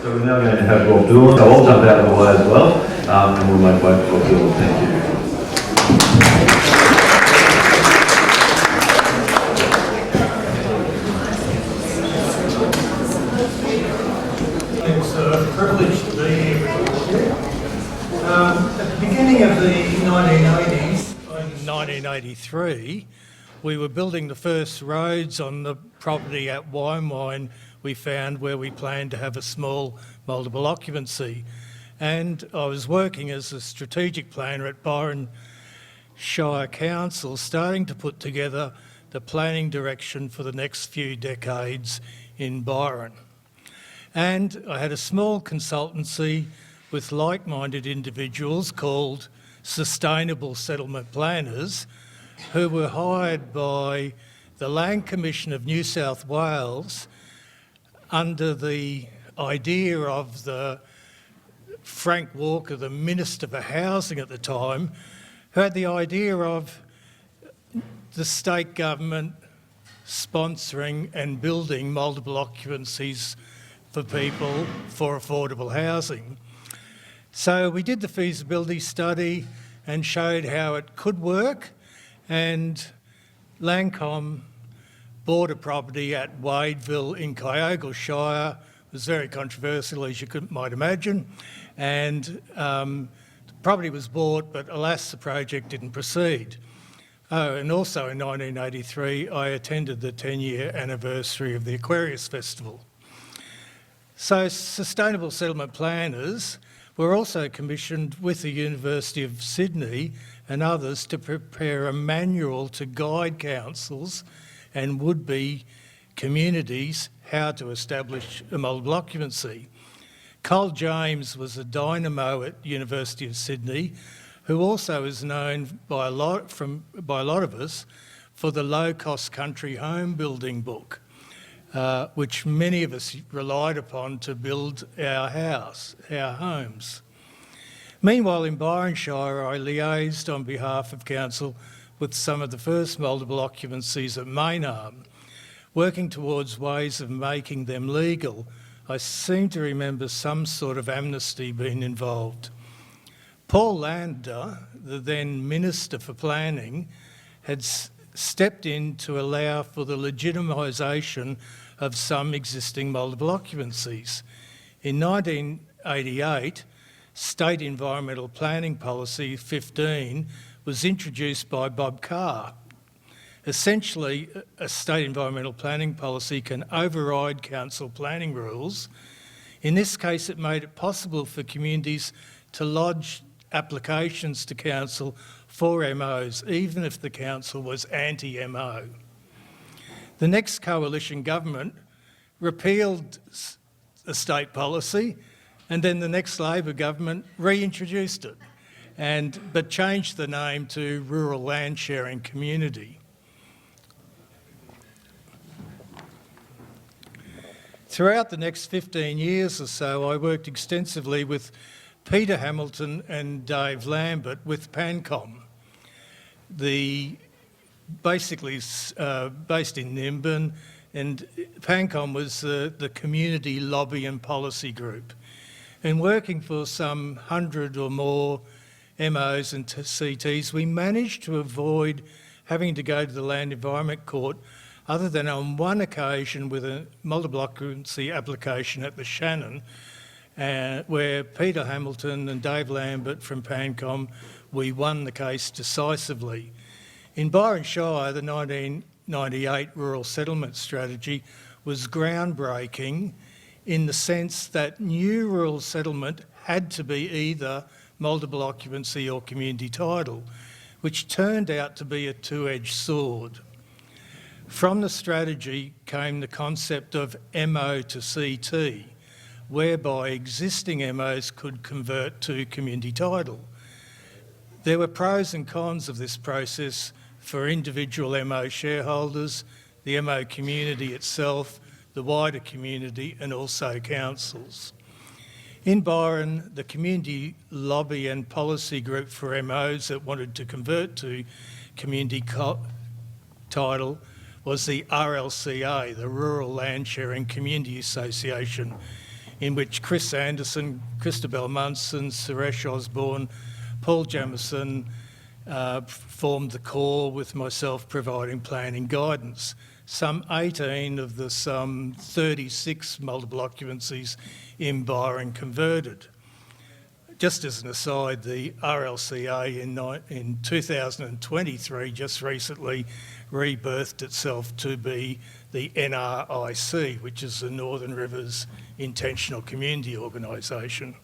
So we're now going to have Rob Doolan. So I'll jump out of the way as well, and we'll make way for Rob Doolan. Thank you. It's a privilege to be here with all of you. At the beginning of the 1980s, in 1983, we were building the first roads on the property at Wine we found where we planned to have a small multiple occupancy. And I was working as a strategic planner at Byron Shire Council, starting to put together the planning direction for the next few decades in Byron. And I had a small consultancy with like-minded individuals called Sustainable Settlement Planners, who were hired by the Land Commission of New South Wales under the idea of the Frank Walker, the Minister for Housing at the time, who had the idea of the state government sponsoring and building multiple occupancies for people for affordable housing. So we did the feasibility study and showed how it could work, and Landcom bought a property at Wadeville in Kyogle Shire. It was very controversial, as you might imagine, and the property was bought, but alas, the project didn't proceed. Oh, and also in 1983, I attended the 10-year anniversary of the Aquarius Festival. So Sustainable Settlement Planners were also commissioned with the University of Sydney and others to prepare a manual to guide councils and would-be communities how to establish a multiple occupancy. Cole James was a dynamo at University of Sydney, who also is known by a lot of us for the low-cost country home building book, which many of us relied upon to build our homes. Meanwhile, in Byron Shire, I liaised on behalf of council with some of the first multiple occupancies at Maynarm, working towards ways of making them legal. I seem to remember some sort of amnesty being involved. Paul Lander, the then Minister for Planning, had stepped in to allow for the legitimisation of some existing multiple occupancies. In 1988, State Environmental Planning Policy 15 was introduced by Bob Carr. Essentially, a state environmental planning policy can override council planning rules. In this case, it made it possible for communities to lodge applications to council for MOs, even if the council was anti-MO. The next coalition government repealed the state policy, and then the next Labor government reintroduced it, but changed the name to Rural Land Sharing Community. Throughout the next 15 years or so, I worked extensively with Peter Hamilton and Dave Lambert with PANCOM, basically based in Nimbin, and PANCOM was the community lobby and policy group. And working for some 100 or more MOs and CTs, we managed to avoid having to go to the Land Environment Court, other than on one occasion with a multiple occupancy application at the Shannon, where Peter Hamilton and Dave Lambert from PANCOM, we won the case decisively. In Byron Shire, the 1998 Rural Settlement Strategy was groundbreaking in the sense that new rural settlement had to be either multiple occupancy or community title, which turned out to be a two-edged sword. From the strategy came the concept of MO to CT, whereby existing MOs could convert to community title. There were pros and cons of this process for individual MO shareholders, the MO community itself, the wider community, and also councils. In Byron, the community lobby and policy group for MOs that wanted to convert to community title was the RLCA, the Rural Land Sharing Community Association. in which Chris Anderson, Christabel Munson, Suresh Osborne, Paul Jamieson formed the core, with myself providing planning guidance. Some 18 of the some 36 multiple occupancies in Byron converted. Just as an aside, the RLCA in 2023 just recently rebirthed itself to be the NRIC, which is the Northern Rivers Intentional Community Organisation.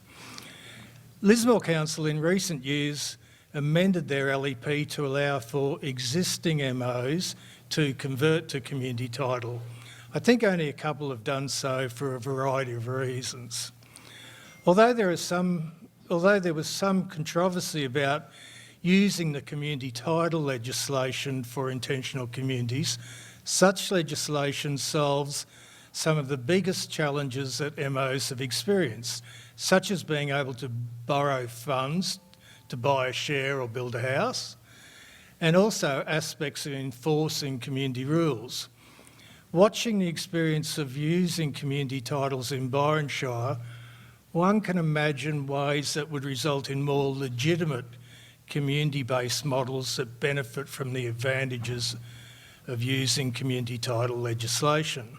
Lismore Council in recent years amended their LEP to allow for existing MOs to convert to community title. I think only a couple have done so for a variety of reasons. Although there was some controversy about using the community title legislation for intentional communities, such legislation solves some of the biggest challenges that MOs have experienced, such as being able to borrow funds to buy a share or build a house, and also aspects of enforcing community rules. Watching the experience of using community titles in Byron Shire, one can imagine ways that would result in more legitimate community-based models that benefit from the advantages of using community title legislation.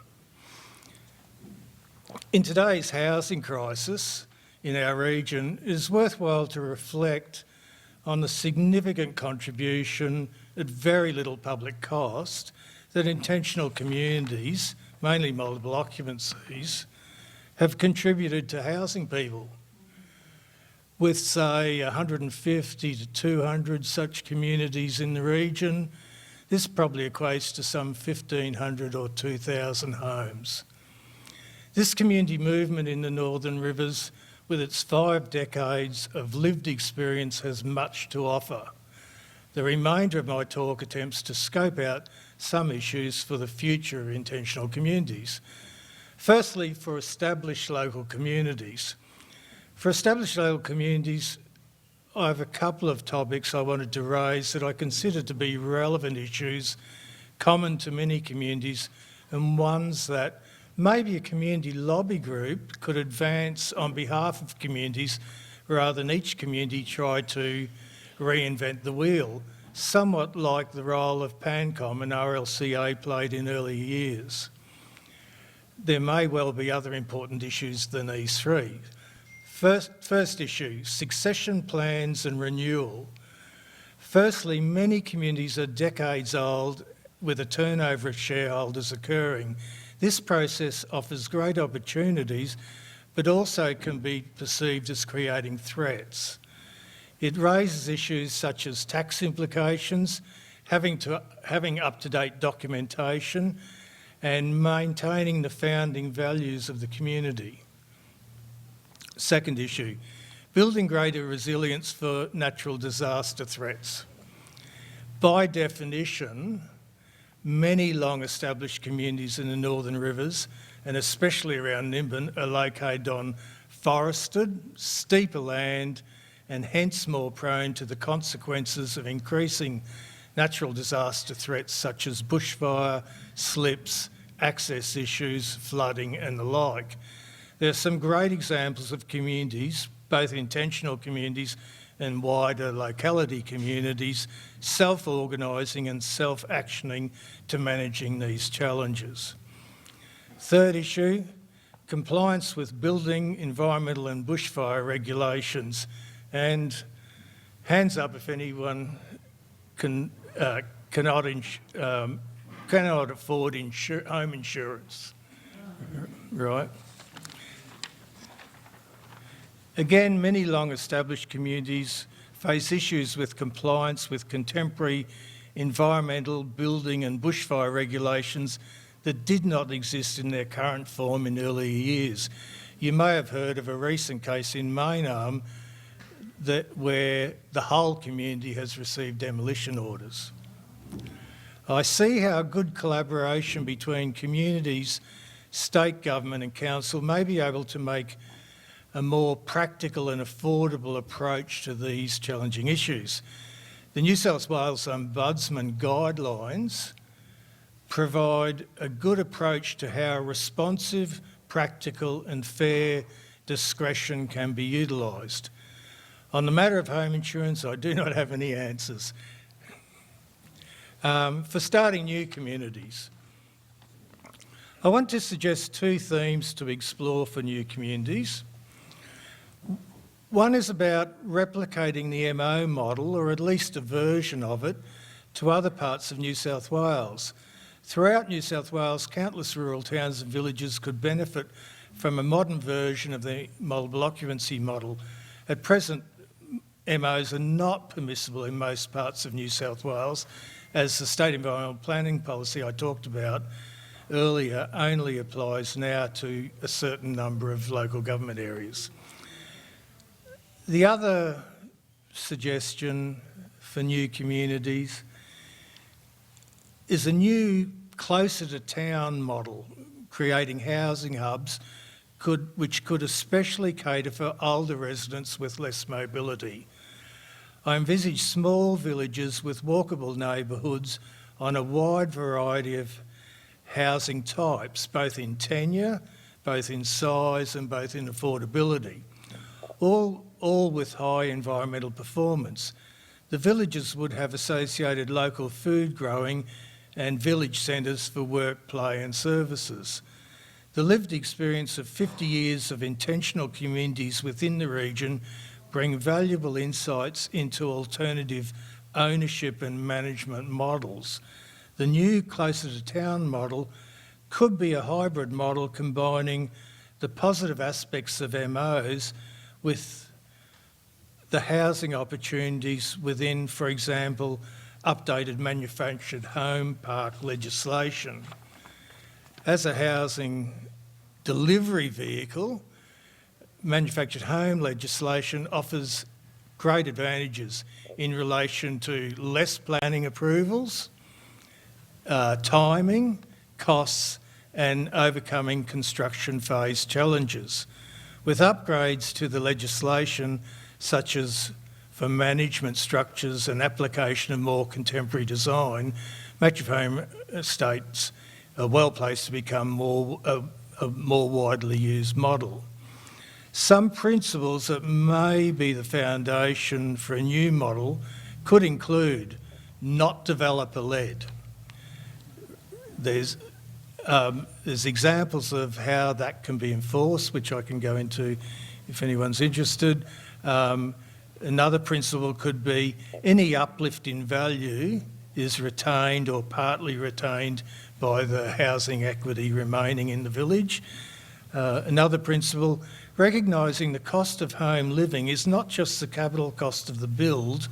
In today's housing crisis in our region, it is worthwhile to reflect on the significant contribution at very little public cost that intentional communities, mainly multiple occupancies, have contributed to housing people. With, say, 150 to 200 such communities in the region, this probably equates to some 1,500 or 2,000 homes. This community movement in the Northern Rivers, with its 5 decades of lived experience, has much to offer. The remainder of my talk attempts to scope out some issues for the future of intentional communities. Firstly, for established local communities. For established local communities, I have a couple of topics I wanted to raise that I consider to be relevant issues common to many communities, and ones that maybe a community lobby group could advance on behalf of communities rather than each community try to reinvent the wheel, somewhat like the role of PANCOM and RLCA played in earlier years. There may well be other important issues than these three. First issue, succession plans and renewal. Firstly, many communities are decades old with a turnover of shareholders occurring. This process offers great opportunities, but also can be perceived as creating threats. It raises issues such as tax implications, having up-to-date documentation, and maintaining the founding values of the community. Second issue, building greater resilience for natural disaster threats. By definition, many long-established communities in the Northern Rivers, and especially around Nimbin, are located on forested, steeper land, and hence more prone to the consequences of increasing natural disaster threats such as bushfire, slips, access issues, flooding, and the like. There are some great examples of communities, both intentional communities and wider locality communities, self-organising and self-actioning to managing these challenges. Third issue, compliance with building, environmental and bushfire regulations. And hands up if anyone cannot afford home insurance, right? Again, many long-established communities face issues with compliance with contemporary environmental, building and bushfire regulations that did not exist in their current form in earlier years. You may have heard of a recent case in Maynarm where the whole community has received demolition orders. I see how good collaboration between communities, state government and council may be able to make a more practical and affordable approach to these challenging issues. The New South Wales Ombudsman guidelines provide a good approach to how responsive, practical and fair discretion can be utilised. On the matter of home insurance, I do not have any answers. For starting new communities, I want to suggest two themes to explore for new communities. One is about replicating the MO model, or at least a version of it, to other parts of New South Wales. Throughout New South Wales, countless rural towns and villages could benefit from a modern version of the multiple occupancy model. At present, MOs are not permissible in most parts of New South Wales, as the state environmental planning policy I talked about earlier only applies now to a certain number of local government areas. The other suggestion for new communities is a new closer to town model, creating housing hubs which could especially cater for older residents with less mobility. I envisage small villages with walkable neighbourhoods on a wide variety of housing types, both in tenure, both in size and both in affordability, all with high environmental performance. The villages would have associated local food growing and village centres for work, play and services. The lived experience of 50 years of intentional communities within the region bring valuable insights into alternative ownership and management models. The new closer to town model could be a hybrid model combining the positive aspects of MOs with the housing opportunities within, for example, updated manufactured home park legislation. As a housing delivery vehicle, manufactured home legislation offers great advantages in relation to less planning approvals, timing, costs and overcoming construction phase challenges. With upgrades to the legislation, such as for management structures and application of more contemporary design, manufactured home estates are well placed to become a more widely used model. Some principles that may be the foundation for a new model could include not developer-led. There's examples of how that can be enforced, which I can go into if anyone's interested. Another principle could be any uplift in value is retained or partly retained by the housing equity remaining in the village. Another principle, recognising the cost of home living is not just the capital cost of the build,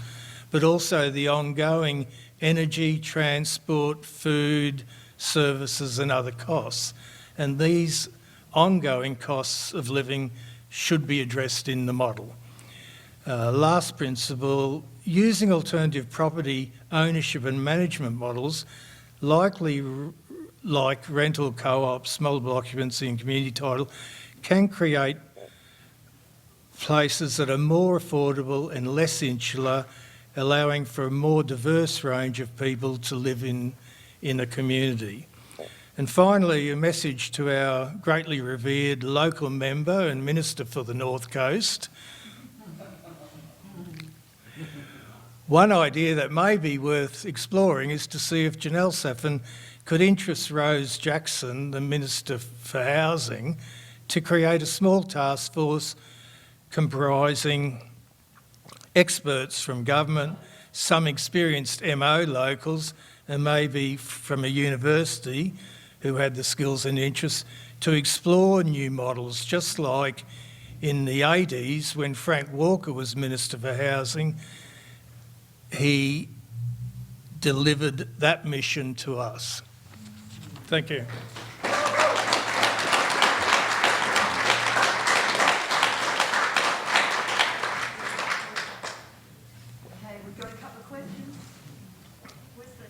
but also the ongoing energy, transport, food, services and other costs. And these ongoing costs of living should be addressed in the model. Last principle, using alternative property ownership and management models, likely like rental co-ops, multiple occupancy and community title, can create places that are more affordable and less insular, allowing for a more diverse range of people to live in a community. And finally, a message to our greatly revered local member and Minister for the North Coast. One idea that may be worth exploring is to see if Janelle Saffin could interest Rose Jackson, the Minister for Housing, to create a small task force comprising experts from government, some experienced MO locals, and maybe from a university who had the skills and interests to explore new models, just like in the 80s when Frank Walker was Minister for Housing. He delivered that mission to us. Thank you. Okay, we've got a couple of questions. Where's the...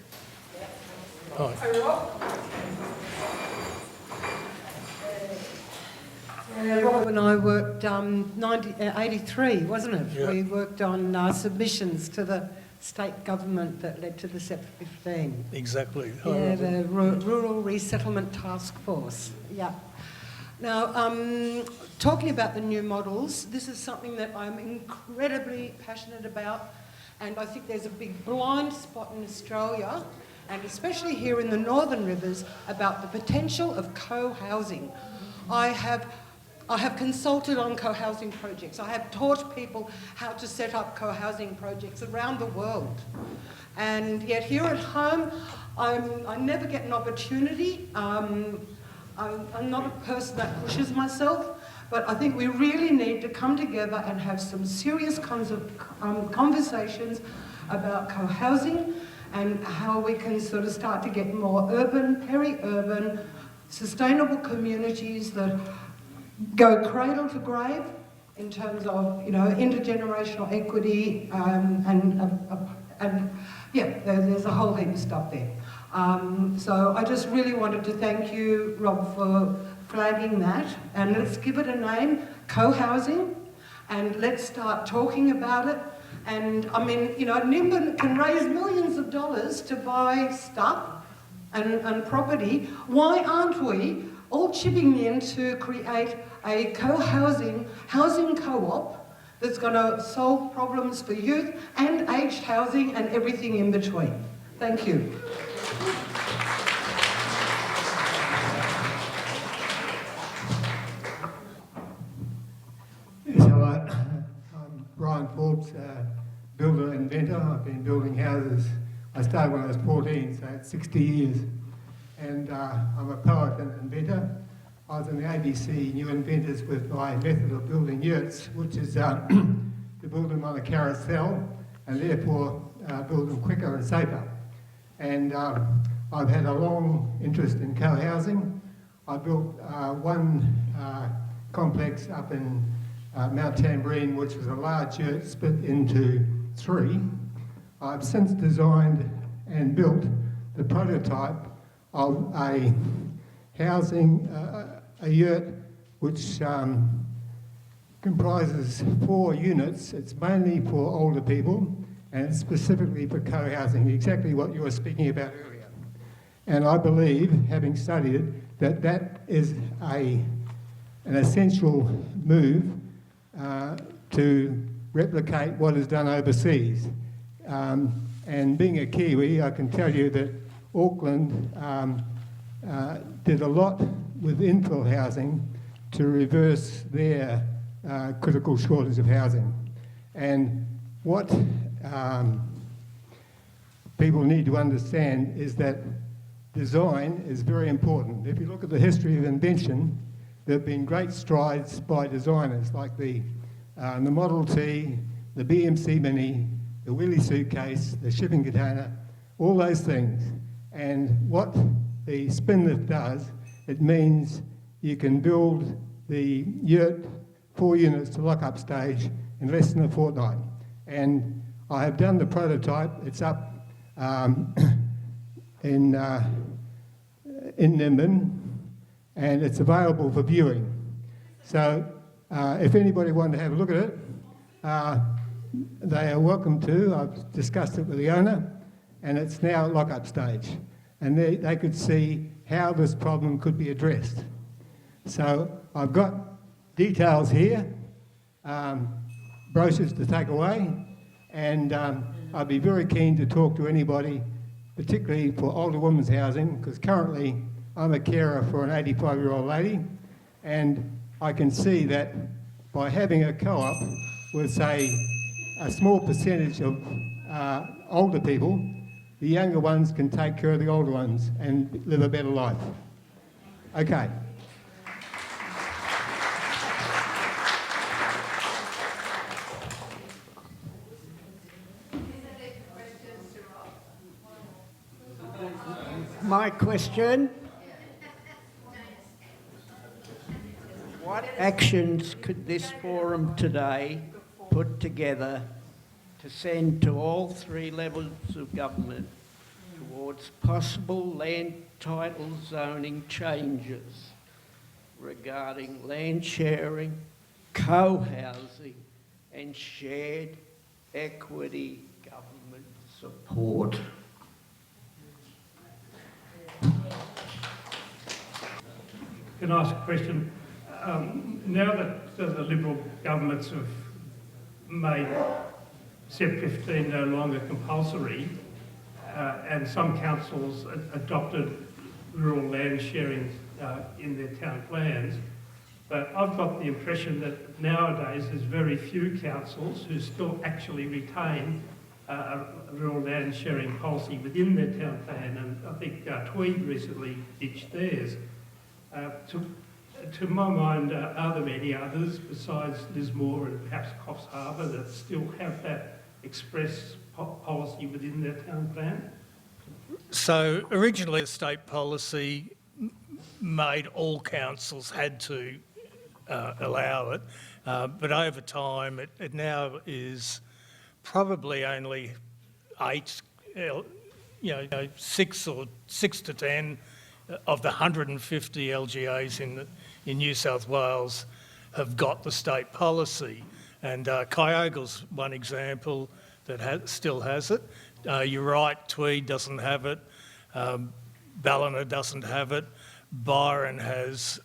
Hi. Hi, Rob. Rob and I worked 83, wasn't it? Yeah. We worked on submissions to the state government that led to the SEP 15. Exactly. Yeah, the Rural Resettlement Task Force. Yeah. Now, talking about the new models, this is something that I'm incredibly passionate about, and I think there's a big blind spot in Australia, and especially here in the Northern Rivers, about the potential of co-housing. I have consulted on co-housing projects. I have taught people how to set up co-housing projects around the world. And yet here at home, I never get an opportunity. I'm not a person that pushes myself, but I think we really need to come together and have some serious kinds of conversations about co-housing and how we can sort of start to get more urban, peri-urban, sustainable communities that go cradle to grave in terms of, you know, intergenerational equity and yeah, there's a whole heap of stuff there. So I just really wanted to thank you, Rob, for flagging that, and let's give it a name, co-housing, and let's start talking about it. And I mean, you know, Nimbin can raise millions of dollars to buy stuff and property. Why aren't we all chipping in to create a co-housing housing co-op that's going to solve problems for youth and aged housing and everything in between? Thank you. Yes, hello. I'm Brian Forbes, builder and inventor. I've been building houses. I started when I was 14, so it's 60 years. And I'm a poet and inventor. I was in the ABC New Inventors with my method of building yurts, which is to build them on a carousel and therefore build them quicker and safer. And I've had a long interest in co-housing. I built one complex up in Mount Tamborine, which was a large yurt split into 3. I've since designed and built the prototype of a housing, a yurt which comprises 4 units. It's mainly for older people and it's specifically for co-housing, exactly what you were speaking about earlier. And I believe, having studied it, that that is an essential move to replicate what is done overseas. And being a Kiwi, I can tell you that Auckland did a lot with infill housing to reverse their critical shortage of housing. And what people need to understand is that design is very important. If you look at the history of invention, there have been great strides by designers like the Model T, the BMC Mini, the wheelie suitcase, the shipping container, all those things. And what the spin lift does, it means you can build the yurt 4 units to lock-up stage in less than a fortnight. And I have done the prototype. It's up in Nimbin, and it's available for viewing. So if anybody wanted to have a look at it, they are welcome to. I've discussed it with the owner, and it's now at lock-up stage. And they could see how this problem could be addressed. So I've got details here, brochures to take away, and I'd be very keen to talk to anybody, particularly for older women's housing, because currently I'm a carer for an 85-year-old lady, and I can see that by having a co-op with, say, a small percentage of older people, the younger ones can take care of the older ones and live a better life. Okay. My question, what actions could this forum today put together to send to all 3 levels of government towards possible land title zoning changes regarding land sharing, co-housing and shared equity government support? Can I ask a question? Now that the Liberal governments have made SEP 15 no longer compulsory, and some councils adopted rural land sharing in their town plans, but I've got the impression that nowadays there's very few councils who still actually retain a rural land sharing policy within their town plan, and I think Tweed recently ditched theirs. To my mind, are there any others besides Lismore and perhaps Coffs Harbour that still have that express policy within their town plan? So originally the state policy made all councils had to allow it, but over time it now is probably only 8, 6 to 10 of the 150 LGAs in New South Wales have got the state policy, and Kyogle's one example that still has it. You're right, Tweed doesn't have it, Ballina doesn't have it, Byron has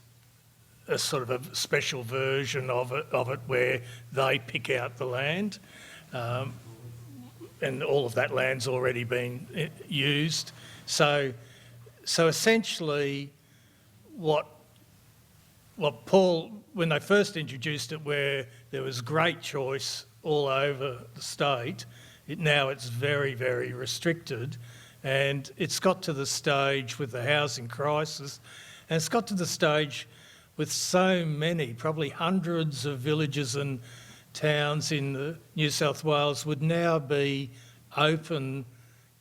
a sort of a special version of it where they pick out the land, and all of that land's already been used. So essentially, what Paul, when they first introduced it, where there was great choice all over the state, now it's very, very restricted, and it's got to the stage with the housing crisis, and it's got to the stage with so many, probably hundreds of villages and towns in New South Wales would now be open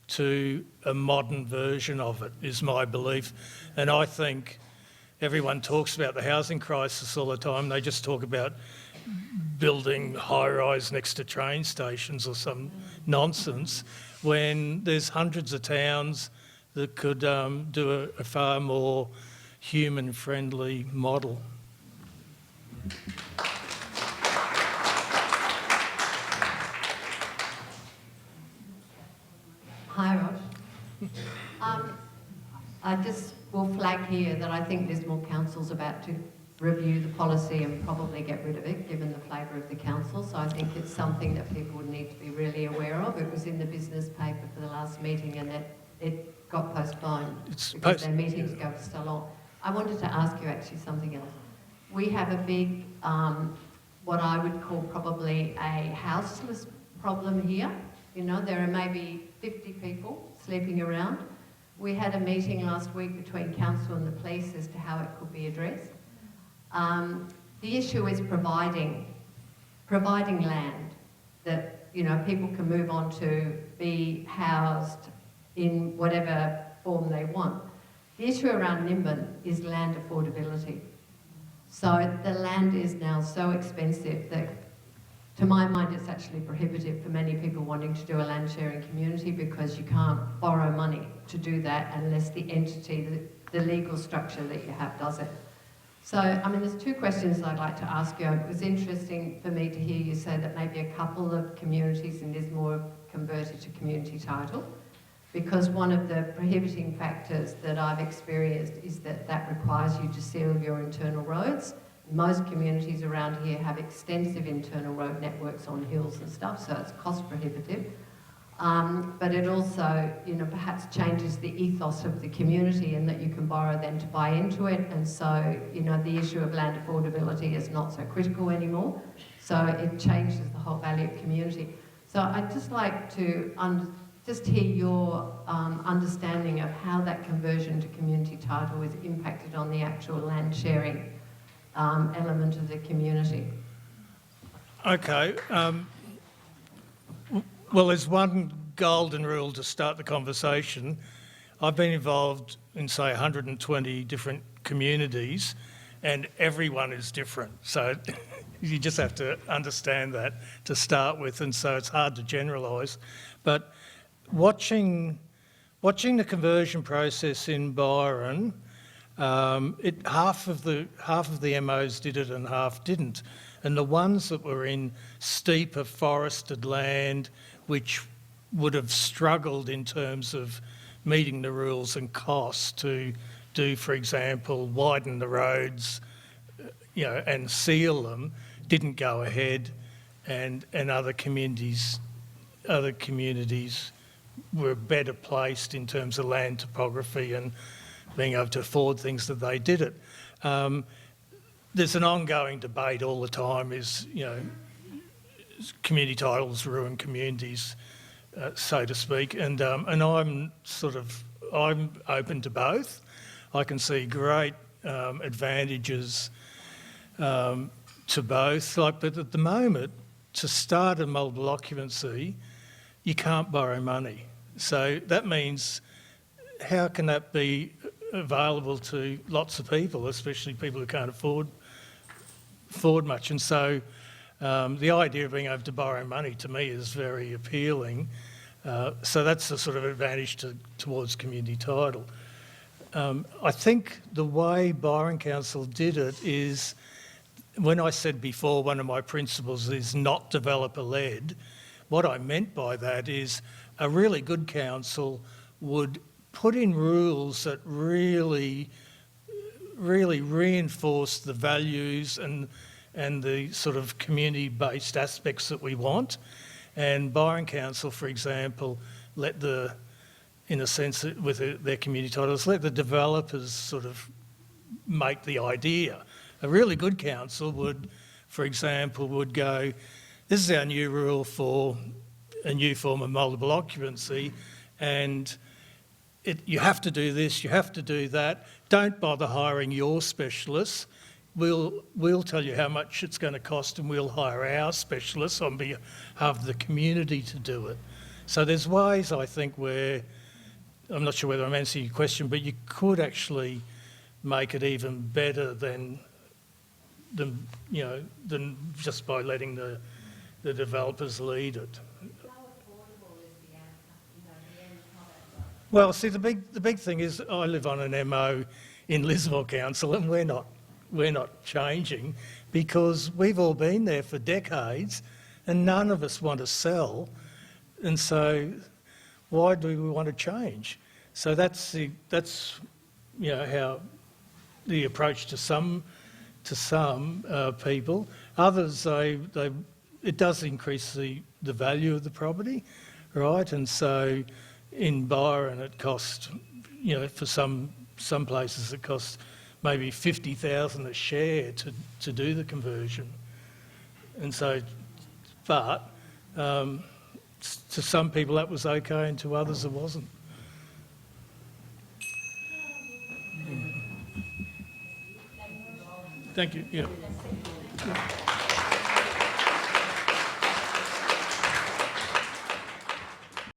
to a modern version of it, is my belief. And I think everyone talks about the housing crisis all the time. They just talk about building high-rise next to train stations or some nonsense, when there's hundreds of towns that could do a far more human-friendly model. Hi, Ross. I just will flag here that I think Lismore Council's about to review the policy and probably get rid of it, given the flavour of the council. So I think it's something that people would need to be really aware of. It was in the business paper for the last meeting, and it got postponed because their meetings go for so long. I wanted to ask you actually something else. We have a big, what I would call probably a houseless problem here. You know, there are maybe 50 people sleeping around. We had a meeting last week between council and the police as to how it could be addressed. The issue is providing land that, you know, people can move on to, be housed in whatever form they want. The issue around Nimbin is land affordability. So the land is now so expensive that, to my mind, it's actually prohibitive for many people wanting to do a land sharing community, because you can't borrow money to do that unless the entity, the legal structure that you have does it. So, I mean, there's two questions I'd like to ask you. It was interesting for me to hear you say that maybe a couple of communities in Lismore converted to community title, because one of the prohibiting factors that I've experienced is that requires you to seal your internal roads. Most communities around here have extensive internal road networks on hills and stuff, so it's cost prohibitive. But it also, you know, perhaps changes the ethos of the community, and that you can borrow then to buy into it. And so, you know, the issue of land affordability is not so critical anymore. So it changes the whole value of community. So I'd just like to just hear your understanding of how that conversion to community title is impacted on the actual land sharing element of the community. Okay. Well, there's one golden rule to start the conversation. I've been involved in, say, 120 different communities, and everyone is different. So you just have to understand that to start with, and so it's hard to generalise. But watching the conversion process in Byron, half of the MOs did it and half didn't. And the ones that were in steeper forested land, which would have struggled in terms of meeting the rules and costs to do, for example, widen the roads, and seal them, didn't go ahead, and other communities were better placed in terms of land topography and being able to afford things that they did it. There's an ongoing debate all the time, community titles ruin communities, so to speak, and I'm open to both. I can see great advantages to both, but at the moment, to start a multiple occupancy, you can't borrow money. So that means, how can that be available to lots of people, especially people who can't afford much? And so the idea of being able to borrow money to me is very appealing. So that's the sort of advantage towards community title. I think the way Byron Council did it is, when I said before one of my principles is not developer-led, what I meant by that is a really good council would put in rules that really reinforce the values and the sort of community-based aspects that we want. And Byron Council, for example, in a sense, with their community titles, let the developers sort of make the idea. A really good council would, for example, go, this is our new rule for a new form of multiple occupancy, and you have to do this, you have to do that. Don't bother hiring your specialists. We'll tell you how much it's going to cost, and we'll hire our specialists on behalf of the community to do it. So there's ways, I think, where, I'm not sure whether I'm answering your question, but you could actually make it even better than just by letting the developers lead it. Well, see, the big thing is, I live on an MO in Lismore Council, and we're not changing, because we've all been there for decades, and none of us want to sell, and so why do we want to change? So that's how the approach to some people. Others, it does increase the value of the property, right? And so in Byron, it cost, for some places it costs maybe $50,000 a share to do the conversion. And so, but to some people that was okay, and to others it wasn't. Thank you. Yeah.